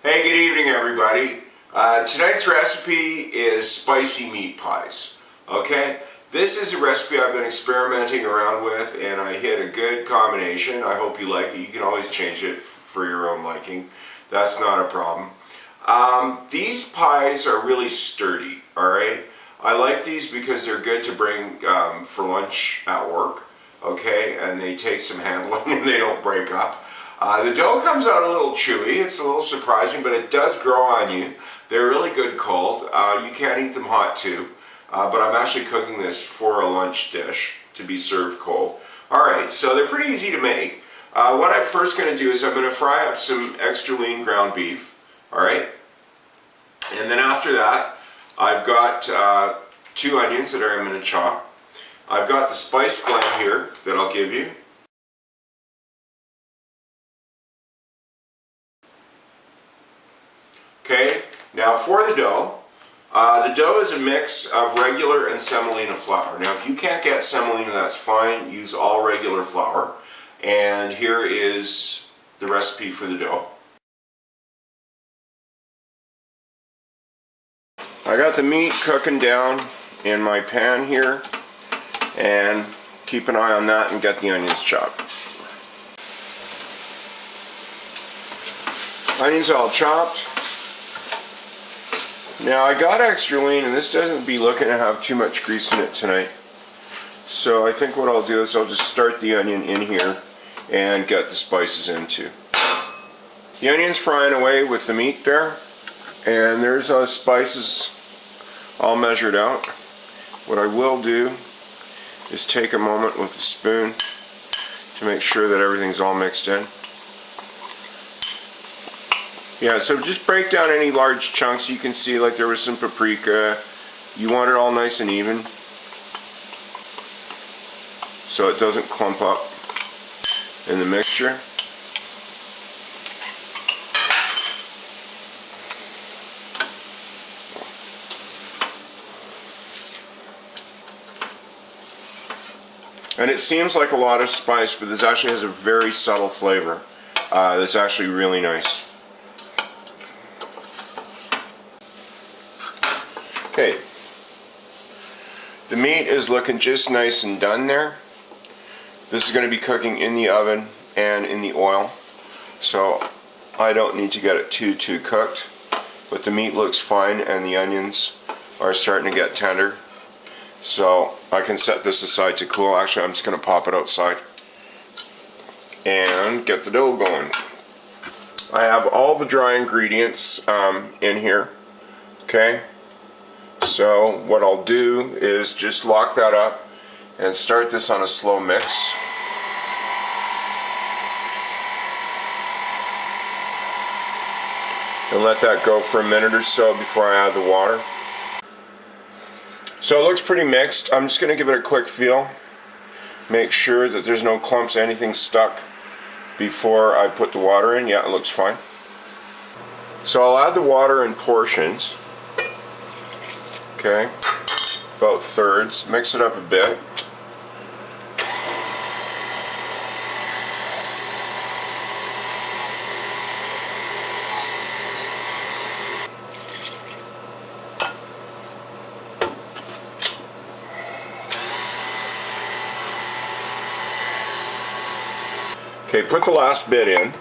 Hey, good evening everybody. Tonight's recipe is spicy meat pies. Okay, this is a recipe I've been experimenting around with and I hit a good combination. I hope you like it. You can always change it for your own liking. That's not a problem. These pies are really sturdy, alright? I like these because they're good to bring for lunch at work, okay? And they take some handling and they don't break up. The dough comes out a little chewy. It's a little surprising, but it does grow on you. They're really good cold. You can eat them hot too, but I'm actually cooking this for a lunch dish to be served cold. Alright, so they're pretty easy to make. What I'm first going to do is I'm going to fry up some extra lean ground beef. Alright, and then after that I've got 2 onions that I'm going to chop. I've got the spice blend here that I'll give you. Okay, now for the dough is a mix of regular and semolina flour. Now if you can't get semolina, that's fine, use all regular flour. And here is the recipe for the dough. I got the meat cooking down in my pan here, and keep an eye on that and get the onions chopped. Onions all chopped. Now I got extra lean, and this doesn't be looking to have too much grease in it tonight. So I think what I'll do is I'll just start the onion in here and get the spices into. The onion's frying away with the meat there, and there's those spices all measured out. What I will do is take a moment with a spoon to make sure that everything's all mixed in. Yeah, so just break down any large chunks. You can see like there was some paprika. You want it all nice and even so it doesn't clump up in the mixture. And it seems like a lot of spice, but this actually has a very subtle flavor that's actually really nice. Okay, the meat is looking just nice and done there. This is going to be cooking in the oven and in the oil, so I don't need to get it too cooked, but the meat looks fine and the onions are starting to get tender, so I can set this aside to cool. Actually, I'm just going to pop it outside and get the dough going. I have all the dry ingredients in here, okay? So what I'll do is just lock that up and start this on a slow mix. And let that go for a minute or so before I add the water. So it looks pretty mixed. I'm just going to give it a quick feel. Make sure that there's no clumps, anything stuck before I put the water in. Yeah, it looks fine. So I'll add the water in portions. Okay, about thirds. Mix it up a bit. Okay, put the last bit in.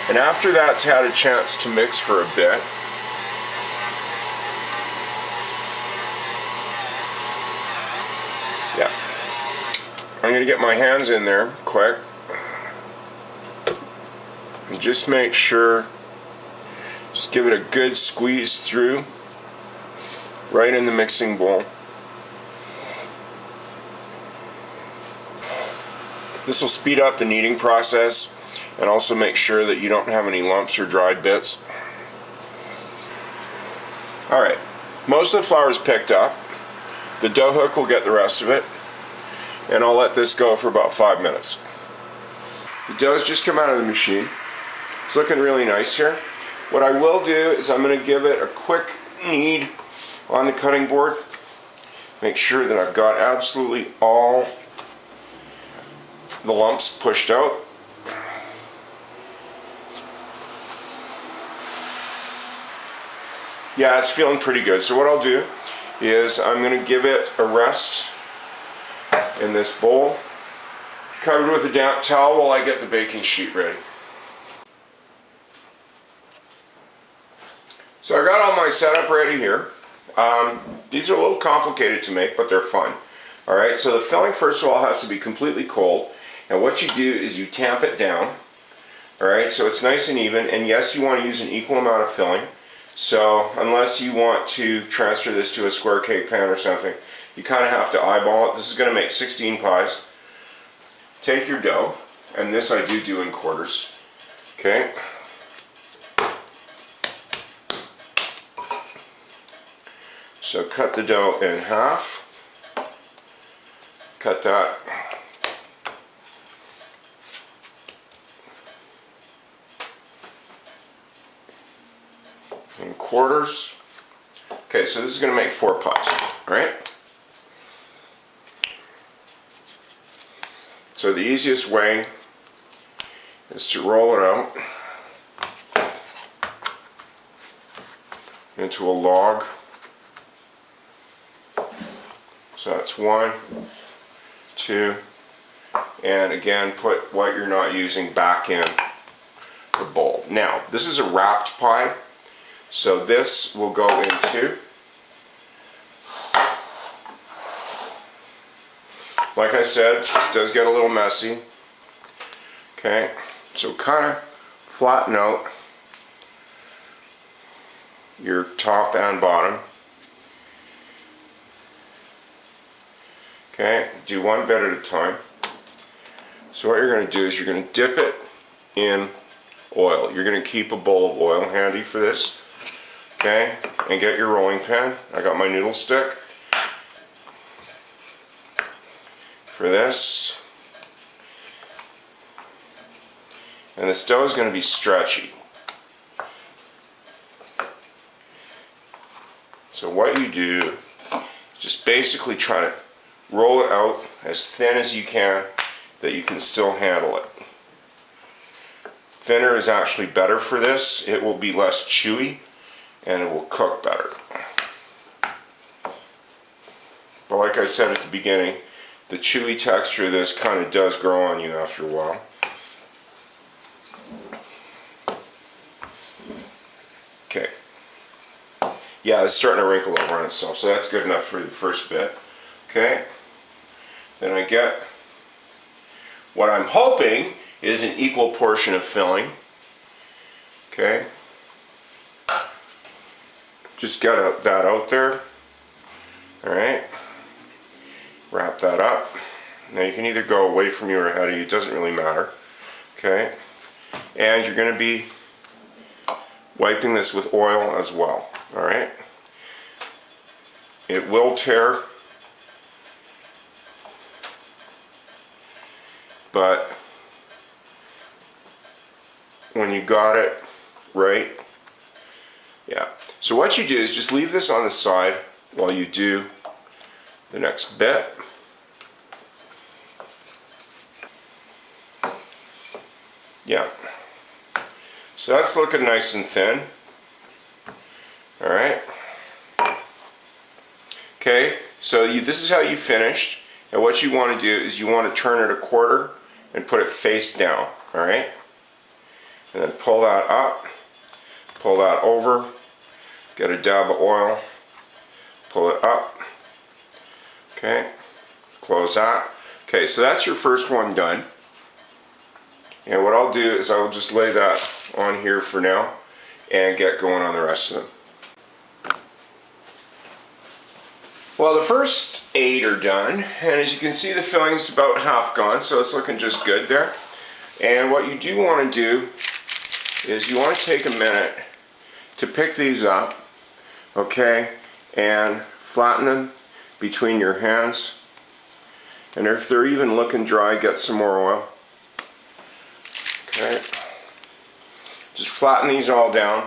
And after that's had a chance to mix for a bit, yeah, I'm going to get my hands in there quick and just make sure, just give it a good squeeze through right in the mixing bowl. This will speed up the kneading process and also make sure that you don't have any lumps or dried bits. Alright, most of the flour is picked up. The dough hook will get the rest of it, and I'll let this go for about 5 minutes. The dough's just come out of the machine. It's looking really nice here. What I will do is I'm going to give it a quick knead on the cutting board. Make sure that I've got absolutely all the lumps pushed out. Yeah, it's feeling pretty good. So what I'll do is I'm going to give it a rest in this bowl, covered with a damp towel while I get the baking sheet ready. So I got all my setup ready here. These are a little complicated to make, but they're fun. Alright, so the filling first of all has to be completely cold, and what you do is you tamp it down. Alright, so it's nice and even, and yes, you want to use an equal amount of filling. So unless you want to transfer this to a square cake pan or something, you kind of have to eyeball it. This is going to make 16 pies. Take your dough, and this I do in quarters. Okay. So cut the dough in half. Cut that. In quarters. Okay, so this is going to make 4 pies, right? So the easiest way is to roll it out into a log. So that's 1, 2, and again put what you're not using back in the bowl. Now this is a wrapped pie, so this will go into, like I said, this does get a little messy. Okay, so kind of flatten out your top and bottom. Okay, do one bit at a time. So what you're going to do is you're going to dip it in oil. You're going to keep a bowl of oil handy for this. Okay, and get your rolling pin. I got my noodle stick for this. And this dough is going to be stretchy. So what you do is just basically try to roll it out as thin as you can, that you can still handle it. Thinner is actually better for this. It will be less chewy and it will cook better. But like I said at the beginning, the chewy texture of this kind of does grow on you after a while. Okay. Yeah, it's starting to wrinkle over on itself, so that's good enough for the first bit. Okay. Then I get what I'm hoping is an equal portion of filling. Okay. Just get that out there. Alright. Wrap that up. Now you can either go away from you or ahead of you, it doesn't really matter. Okay. And you're going to be wiping this with oil as well. Alright. It will tear, but when you got it right, yeah. So what you do is just leave this on the side while you do the next bit. Yeah. So that's looking nice and thin. Alright. Okay, so this is how you finished. And what you want to do is you want to turn it a quarter and put it face down. Alright. And then pull that up. Pull that over. Get a dab of oil. Pull it up. Okay. Close that. Okay, so that's your first one done. And what I'll do is I'll just lay that on here for now and get going on the rest of them. Well, the first 8 are done, and as you can see the filling's about half gone, so it's looking just good there. And what you do want to do is you want to take a minute to pick these up, okay, and flatten them between your hands. And if they're even looking dry, get some more oil. Okay. Just flatten these all down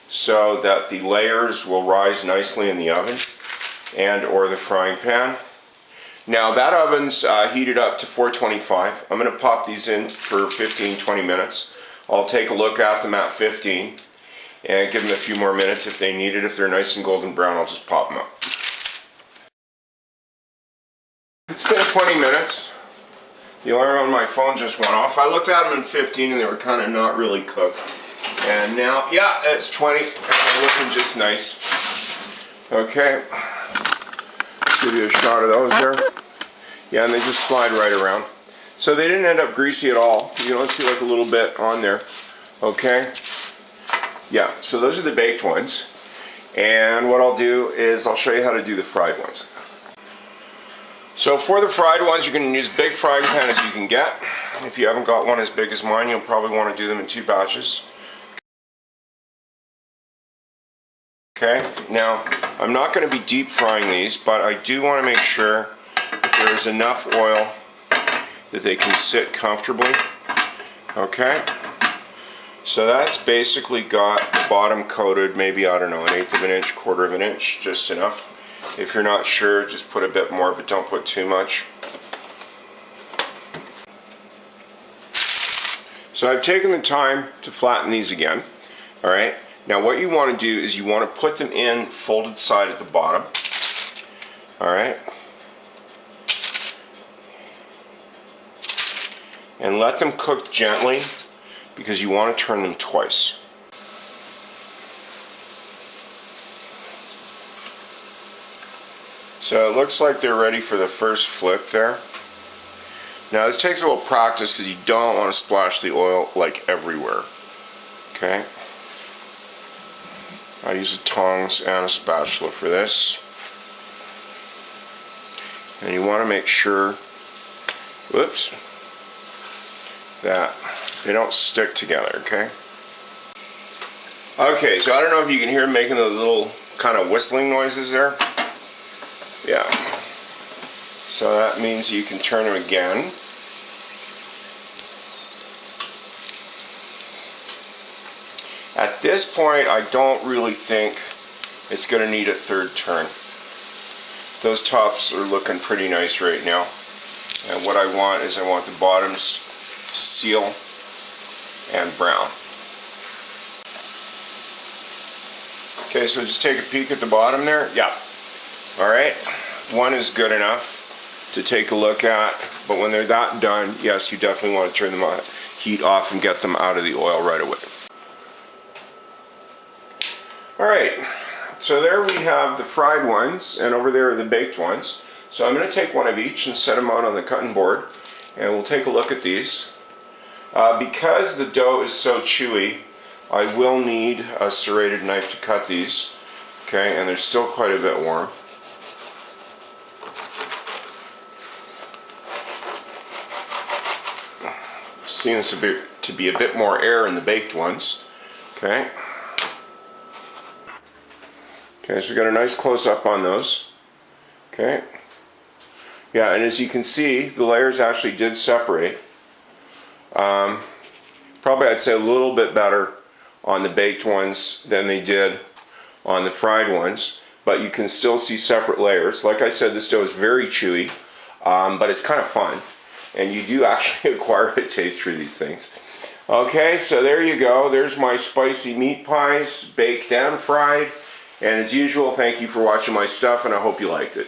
so that the layers will rise nicely in the oven and or the frying pan. Now that oven's heated up to 425. I'm going to pop these in for 15-20 minutes. I'll take a look at them at 15 and give them a few more minutes if they need it. If they're nice and golden brown, I'll just pop them up. It's been 20 minutes. The alarm on my phone just went off. I looked at them in 15 and they were kind of not really cooked. And now, yeah, it's 20 and they're looking just nice. Okay, let's give you a shot of those there. Yeah, and they just slide right around. So they didn't end up greasy at all. You don't see like a little bit on there. Okay, yeah, so those are the baked ones. And what I'll do is I'll show you how to do the fried ones. So for the fried ones, you're going to use as big frying pan as you can get. If you haven't got one as big as mine, you'll probably want to do them in 2 batches. Okay, now I'm not going to be deep frying these, but I do want to make sure that there's enough oil that they can sit comfortably. Okay, so that's basically got the bottom coated, maybe, I don't know, 1/8 of an inch, 1/4 of an inch, just enough. If you're not sure, just put a bit more, but don't put too much. So I've taken the time to flatten these again. Alright, now what you want to do is you want to put them in folded side at the bottom. Alright, and let them cook gently because you want to turn them twice. So it looks like they're ready for the first flip there. Now this takes a little practice because you don't want to splash the oil like everywhere. Okay. I use the tongs and a spatula for this. And you want to make sure, whoops, that they don't stick together, okay? Okay, so I don't know if you can hear making those little kind of whistling noises there. Yeah, so that means you can turn them again. At this point, I don't really think it's going to need a 3rd turn. Those tops are looking pretty nice right now. And what I want is I want the bottoms to seal and brown. Okay, so just take a peek at the bottom there. Yeah. Alright, one is good enough to take a look at, but when they're that done, yes, you definitely want to turn them on, heat off and get them out of the oil right away. Alright, so there we have the fried ones, and over there are the baked ones. So I'm going to take one of each and set them out on the cutting board, and we'll take a look at these. Because the dough is so chewy, I will need a serrated knife to cut these. Okay, and they're still quite a bit warm. Seems to be a bit more air in the baked ones. Okay. Okay, so we got a nice close-up on those. Okay. Yeah, and as you can see, the layers actually did separate. Probably I'd say a little bit better on the baked ones than they did on the fried ones, but you can still see separate layers. Like I said, this dough is very chewy, but it's kind of fun. And you do actually acquire a taste for these things. Okay, so there you go. There's my spicy meat pies, baked and fried. And as usual, thank you for watching my stuff, and I hope you liked it.